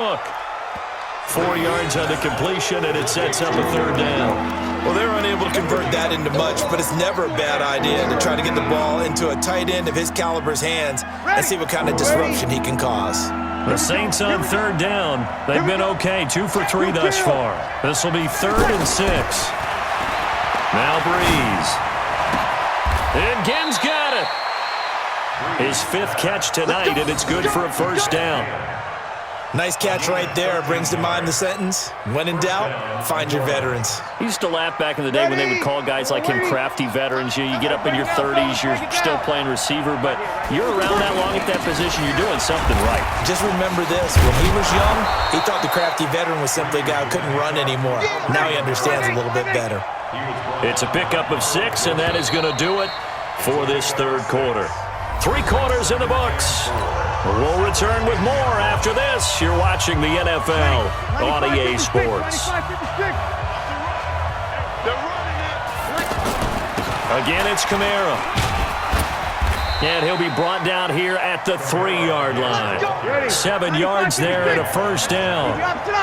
Look, 4 yards on the completion, and it sets up a third down. Well, they're unable to convert that into much, but it's never a bad idea to try to get the ball into a tight end of his caliber's hands and see what kind of disruption he can cause. The Saints on third down. They've been okay, 2 for 3 thus far. This will be 3rd and 6. Now Breeze. And Genn's got it. His 5th catch tonight, and it's good for a first down. Nice catch right there. Brings to mind the sentence, when in doubt, find your veterans. He used to laugh back in the day when they would call guys like him crafty veterans. You get up in your 30s, you're still playing receiver, but you're around that long at that position, you're doing something right. Just remember this, when he was young, he thought the crafty veteran was simply a guy who couldn't run anymore. Now he understands a little bit better. It's a pickup of 6, and that is going to do it for this third quarter. 3 quarters in the books. We'll return with more after this. You're watching the NFL on EA Sports. Again, it's Kamara. And he'll be brought down here at the 3-yard line. 7 yards there and a first down.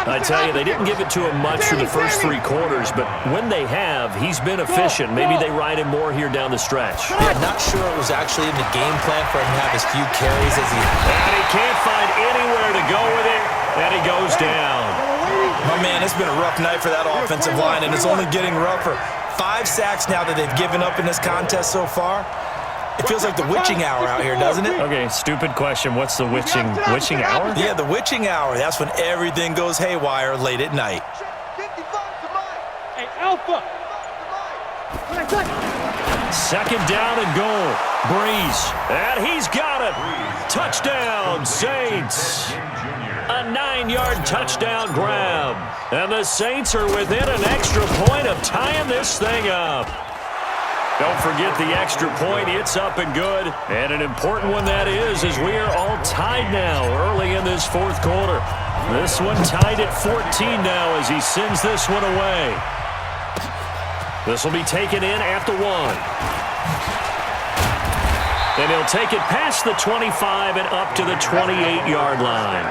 I tell you, they didn't give it to him much for the first 3 quarters, but when they have, he's been efficient. Maybe they ride him more here down the stretch. Yeah, not sure it was actually in the game plan for him to have as few carries as he... And he can't find anywhere to go with it, and he goes down. My man, it's been a rough night for that offensive line, and it's only getting rougher. 5 sacks now that they've given up in this contest so far. It feels like the witching hour out here, doesn't it? Okay, stupid question. What's the witching hour? Yeah, the witching hour. That's when everything goes haywire late at night. Hey, Alpha. 2nd down and goal. Breeze. And he's got it. Touchdown, Saints. A 9-yard touchdown grab. And the Saints are within an extra point of tying this thing up. Don't forget the extra point. It's up and good. And an important one that is, as we are all tied now early in this 4th quarter. This one tied at 14 now as he sends this one away. This will be taken in at the 1. And he'll take it past the 25 and up to the 28-yard line.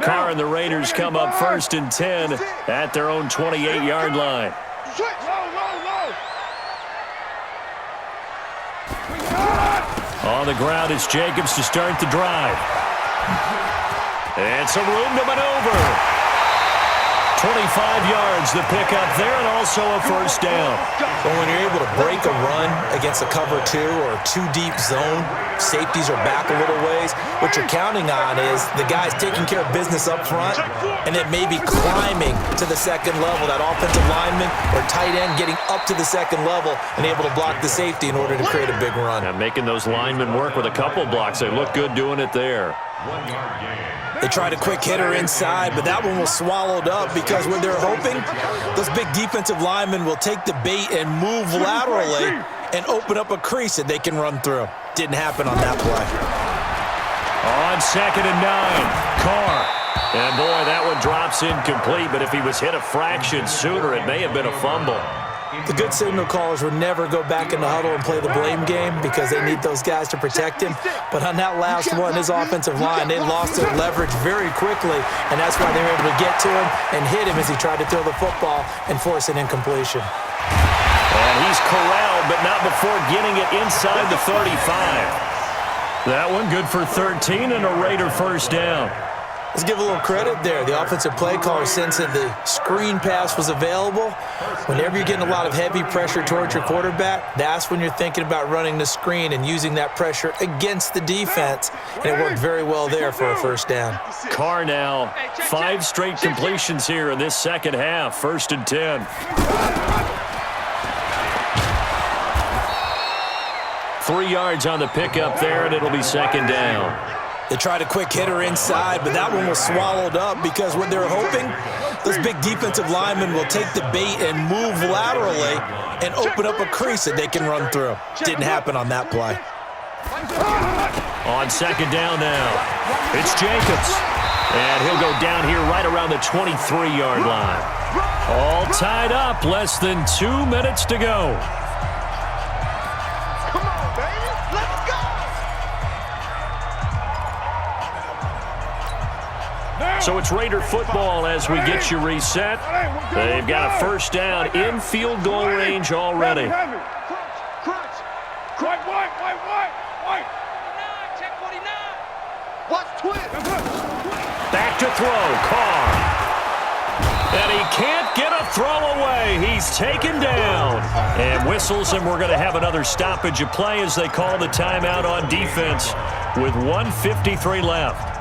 Carr and the Raiders come up 1st and 10 at their own 28-yard line. On the ground, it's Jacobs to start the drive. And some room to maneuver. 25 yards the pickup there, and also a first down. But when you're able to break a run against a cover 2 or a 2-deep zone, safeties are back a little ways. What you're counting on is the guys taking care of business up front and then maybe climbing to the 2nd level. That offensive lineman or tight end getting up to the 2nd level and able to block the safety in order to create a big run. And making those linemen work with a couple blocks. They look good doing it there. They tried a quick hitter inside, but that one was swallowed up because what they're hoping, those big defensive linemen will take the bait and move laterally and open up a crease that they can run through. Didn't happen on that play. On 2nd and 9, Carr. And boy, that one drops incomplete, but if he was hit a fraction sooner, it may have been a fumble. The good signal callers would never go back in the huddle and play the blame game because they need those guys to protect him. But on that last one, his offensive line, they lost their leverage very quickly, and that's why they were able to get to him and hit him as he tried to throw the football and force an incompletion. And he's corralled, but not before getting it inside the 35. That one good for 13 and a Raider first down. Let's give a little credit there. The offensive play caller sensed that the screen pass was available. Whenever you're getting a lot of heavy pressure towards your quarterback, that's when you're thinking about running the screen and using that pressure against the defense. And it worked very well there for a first down. Carr now, 5 straight completions here in this second half. 1st and 10. 3 yards on the pickup there, and it'll be 2nd down. They tried a quick hitter inside, but that one was swallowed up because what they're hoping, those big defensive linemen will take the bait and move laterally and open up a crease that they can run through. Didn't happen on that play. On 2nd down now, it's Jacobs. And followed down here right around the 23-yard line. All tied up, less than 2 minutes to go. Come on, baby. Let's go. So it's Raider football as we get you reset. They've got a first down in field goal range already. Crunch. White. Check 49. Watch twist. Back to throw, Carr. And he can't get a throw away. He's taken down. And whistles, and we're going to have another stoppage of play as they call the timeout on defense with 1:53 left.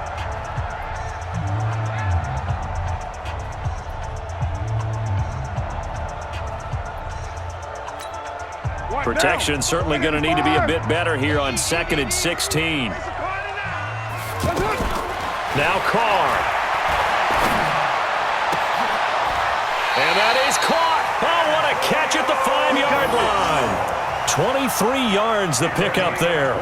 Protection certainly going to need to be a bit better here on 2nd and 16. Now Carr. And that is caught. Oh, what a catch at the 5-yard line. 23 yards the pickup there.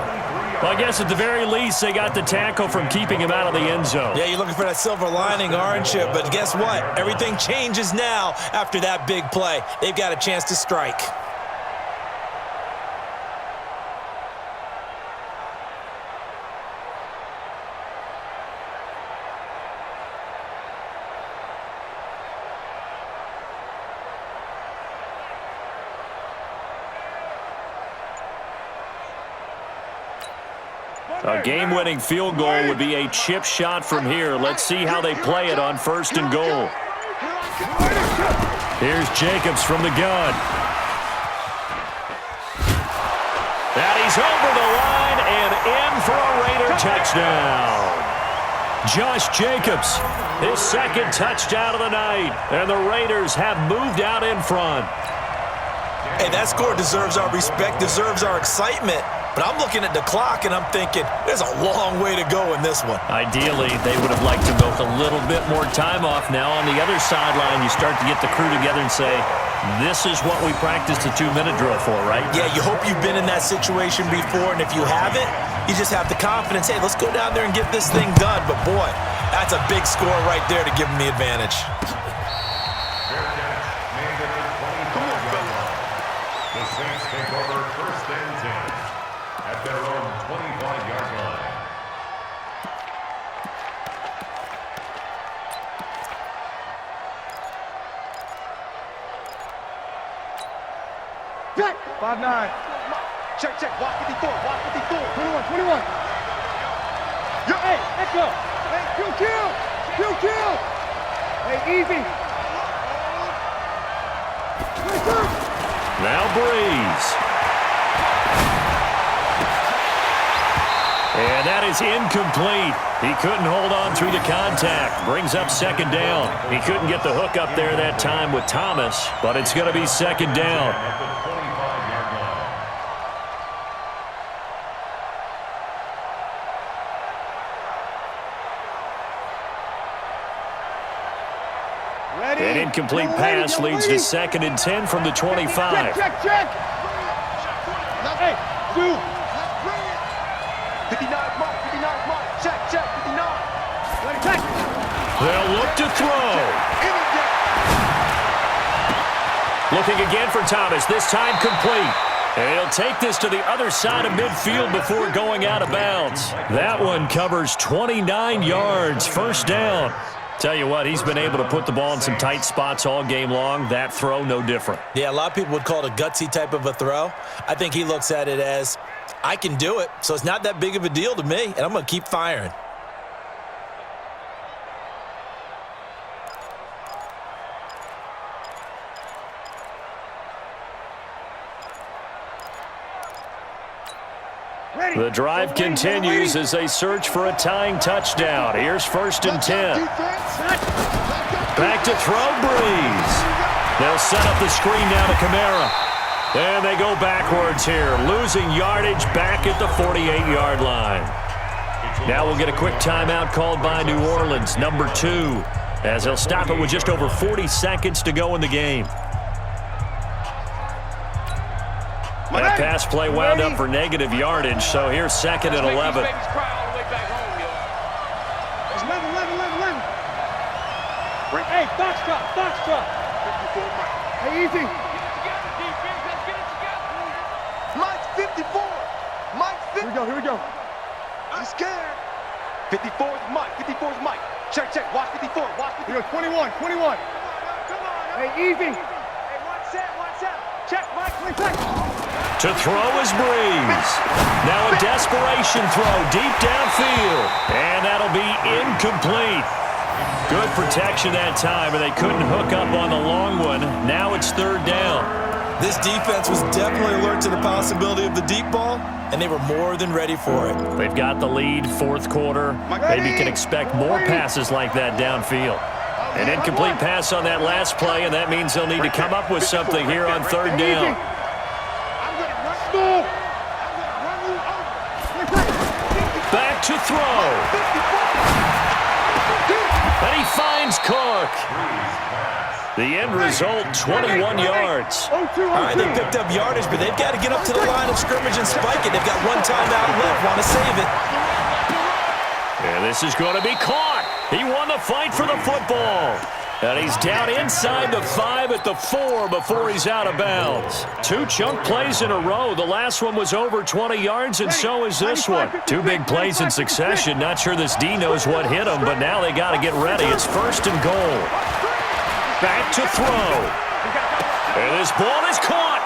Well, I guess at the very least they got the tackle from keeping him out of the end zone. Yeah, you're looking for that silver lining, aren't you? But guess what? Everything changes now after that big play. They've got a chance to strike. A game-winning field goal would be a chip shot from here. Let's see how they play it on 1st and goal. Here's Jacobs from the gun. And he's over the line and in for a Raider touchdown. Josh Jacobs, his 2nd touchdown of the night. And the Raiders have moved out in front. Hey, that score deserves our respect, deserves our excitement. But I'm looking at the clock, and I'm thinking, there's a long way to go in this one. Ideally, they would have liked to milk a little bit more time off. Now, on the other sideline, you start to get the crew together and say, this is what we practiced a 2-minute drill for, right? Yeah, you hope you've been in that situation before, and if you haven't, you just have the confidence, hey, let's go down there and get this thing done. But, boy, that's a big score right there to give them the advantage. The Saints take over 1st and 10 at their own 25-yard line. Back. 5-9. Check. Walk 54. 21. Hey, let's go. Hey, kill. Hey, easy. Now Breeze. And that is incomplete. He couldn't hold on through the contact. Brings up 2nd down. He couldn't get the hook up there that time with Thomas, but it's going to be 2nd down. An incomplete pass leads to 2nd and 10 from the 25. Check. Hey, 2. 59 mark. Check, 59. They'll look to throw. Looking again for Thomas, this time complete. And he'll take this to the other side of midfield before going out of bounds. That one covers 29 yards, 1st down. Tell you what, he's been able to put the ball in some tight spots all game long. That throw, no different. Yeah, a lot of people would call it a gutsy type of a throw. I think he looks at it as, I can do it, so it's not that big of a deal to me, and I'm going to keep firing. The drive continues as they search for a tying touchdown. Here's 1st and 10. Back to throw, Breeze. They'll set up the screen now to Kamara. And they go backwards here, losing yardage back at the 48-yard line. Now we'll get a quick timeout called by New Orleans, number 2, as they'll stop it with just over 40 seconds to go in the game. That pass play wound up for negative yardage, so here's 2nd and 11. Hey, Foxtrot. Hey, easy. Mike's 54. Mike's 50. Here we go. He's scared. 54 is Mike. 54 is Mike. Check. Watch 54. Watch 54. Here we go, 21. Hey, easy. Hey, one set. Check, Mike. 20 seconds. To throw is Breeze. Now a desperation throw deep downfield. And that'll be incomplete. Good protection that time, and they couldn't hook up on the long one. Now it's third down. This defense was definitely alert to the possibility of the deep ball, and they were more than ready for it. They've got the lead, fourth quarter. Maybe can expect more passes like that downfield. An incomplete pass on that last play, and that means they'll need to come up with something here on third down. Back to throw. And he finds Cook. The end result, 21 yards. All right, they picked up yardage, but they've got to get up to the line of scrimmage and spike it. They've got one timeout left. Want to save it. And this is going to be caught. He won the fight for the football. And he's down inside the 5 at the 4 before he's out of bounds. 2 chunk plays in a row. The last one was over 20 yards, and so is this one. 2 big plays in succession. Not sure this D knows what hit him, but now they got to get ready. It's first and goal. Back to throw. And this ball is caught.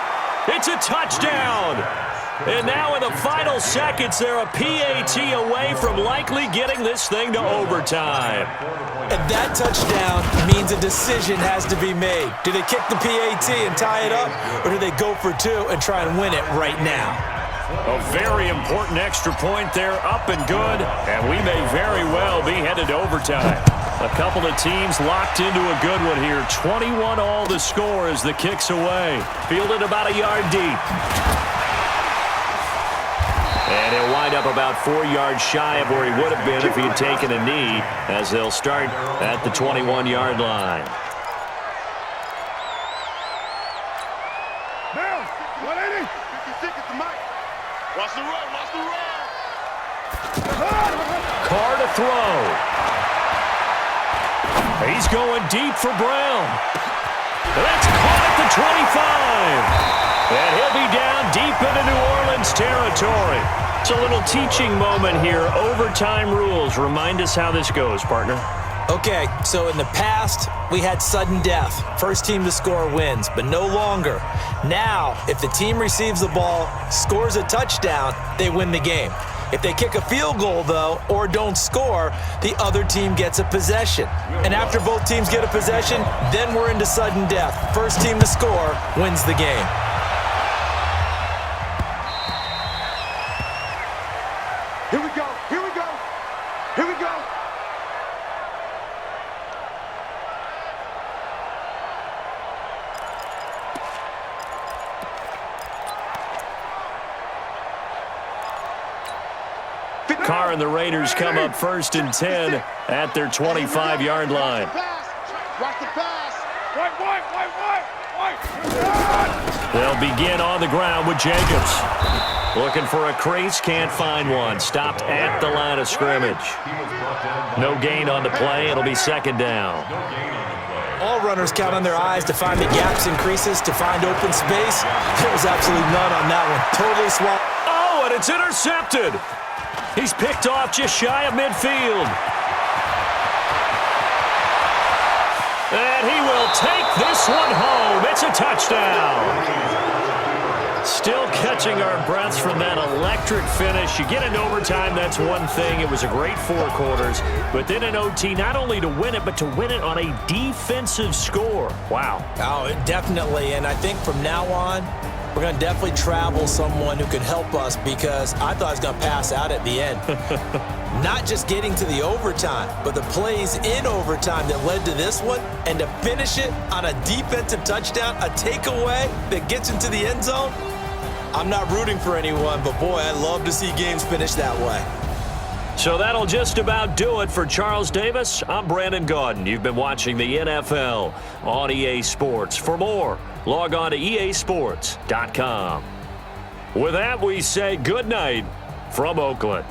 It's a touchdown. And now in the final seconds, they're a PAT away from likely getting this thing to overtime. And that touchdown means a decision has to be made. Do they kick the PAT and tie it up, or do they go for 2 and try and win it right now? A very important extra point there, up and good, and we may very well be headed to overtime. A couple of teams locked into a good one here. 21 all the score as the kick's away. Fielded about a yard deep. And he'll wind up about 4 yards shy of where he would have been if he had taken a knee, as they'll start at the 21-yard line. Down. 180. 56 is the Mike. Watch the run. Carr to throw. He's going deep for Brown. That's caught at the 25. And he'll be down deep into New Orleans territory. It's a little teaching moment here. Overtime rules. Remind us how this goes, partner. Okay, so in the past, we had sudden death. First team to score wins, but no longer. Now, if the team receives the ball, scores a touchdown, they win the game. If they kick a field goal, though, or don't score, the other team gets a possession. And after both teams get a possession, then we're into sudden death. First team to score wins the game. Here we go. Carr and the Raiders come up first and 10 at their 25-yard line. Watch the pass. They'll begin on the ground with Jacobs. Looking for a crease, can't find one. Stopped at the line of scrimmage. No gain on the play. It'll be second down. All runners count on their eyes to find the gaps and creases, to find open space. There was absolutely none on that one. Totally swallowed. Oh, and it's intercepted. He's picked off just shy of midfield. And he will take this one home. It's a touchdown. Still catching our breaths from that electric finish. You get into overtime, that's one thing. It was a great 4 quarters. But then in OT, not only to win it, but to win it on a defensive score. Wow. Oh, definitely. And I think from now on, we're going to definitely travel someone who can help us, because I thought I was going to pass out at the end. Not just getting to the overtime, but the plays in overtime that led to this one, and to finish it on a defensive touchdown, a takeaway that gets into the end zone. I'm not rooting for anyone, but boy, I'd love to see games finish that way. So that'll just about do it for Charles Davis. I'm Brandon Gaudin. You've been watching the NFL on EA Sports. For more, log on to easports.com. With that, we say good night from Oakland.